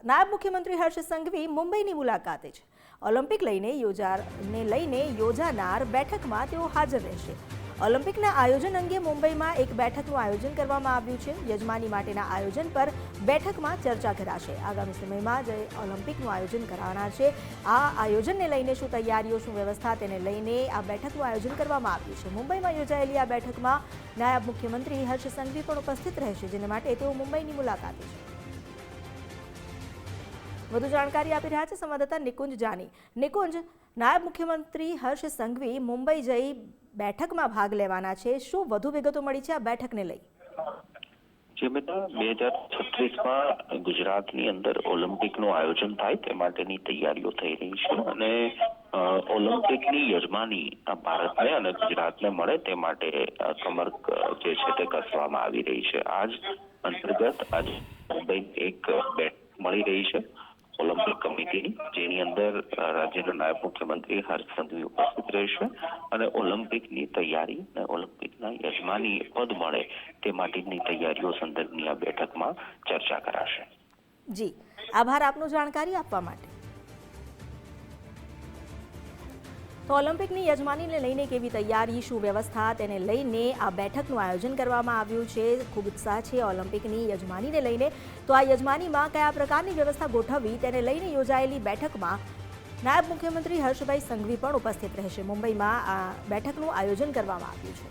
નાયબ મુખ્યમંત્રી હર્ષ સંઘવી મુંબઈની મુલાકાતે છે। ઓલિમ્પિક લઈને યોજાનાર બેઠકમાં તેઓ હાજર રહેશે। ઓલિમ્પિકના આયોજન અંગે મુંબઈમાં એક બેઠકનું આયોજન કરવામાં આવ્યું છે। યજમાની માટેના આયોજન પર બેઠકમાં ચર્ચા કરાશે। આગામી સમયમાં જે ઓલિમ્પિકનું આયોજન કરાવનાર છે આ આયોજનને લઈને શું તૈયારીઓ, શું વ્યવસ્થા, તેને લઈને આ બેઠકનું આયોજન કરવામાં આવ્યું છે। મુંબઈમાં યોજાયેલી આ બેઠકમાં નાયબ મુખ્યમંત્રી હર્ષ સંઘવી પણ ઉપસ્થિત રહેશે, જેને માટે તેઓ મુંબઈની મુલાકાતે છે। વધુ જાણકારી આપી રહ્યા છે સંવાદદાતા નિકુંજ જાની। નિકુંજ, નાયબ મુખ્યમંત્રી હર્ષ સંઘવી મુંબઈ જઈ બેઠકમાં ભાગ લેવાના છે, શું વધુ વિગતો મળી છે આ બેઠકને લઈ? જેમિતા 2036માં ગુજરાતની અંદર ઓલિમ્પિકનું આયોજન થાય તે માટેની તૈયારીઓ થઈ રહી છે અને ઓલિમ્પિકની યજમાની ભારતને અને ગુજરાતને મળે તે માટે કમર જે છે તે કસવામાં આવી રહી છે। આજ અંતર્ગત આજે મુંબઈ એક બેઠક મળી રહી છે ઓલિમ્પિક કમિટીની, જેની અંદર રાજ્યના નાયબ મુખ્યમંત્રી હર્ષ સંઘવી ઉપસ્થિત રહેશે અને ઓલિમ્પિકની તૈયારી અને ઓલિમ્પિકના યજમાની પદ મળે તે માટેની તૈયારીઓ સંદર્ભની આ બેઠકમાં ચર્ચા કરાશે। જી, આભાર આપનો જાણકારી આપવા માટે। તો ઓલિમ્પિકની યજમાનીને લઈને કેવી તૈયારી, શું વ્યવસ્થા, તેને લઈને આ બેઠકનું આયોજન કરવામાં આવ્યું છે। ખૂબ ઉત્સાહ છે ઓલિમ્પિકની યજમાનીને લઈને। તો આ યજમાનીમાં કયા પ્રકારની વ્યવસ્થા ગોઠવવી તેને લઈને યોજાયેલી બેઠકમાં નાયબ મુખ્યમંત્રી હર્ષભાઈ સંઘવી પણ ઉપસ્થિત રહેશે। મુંબઈમાં આ બેઠકનું આયોજન કરવામાં આવ્યું છે।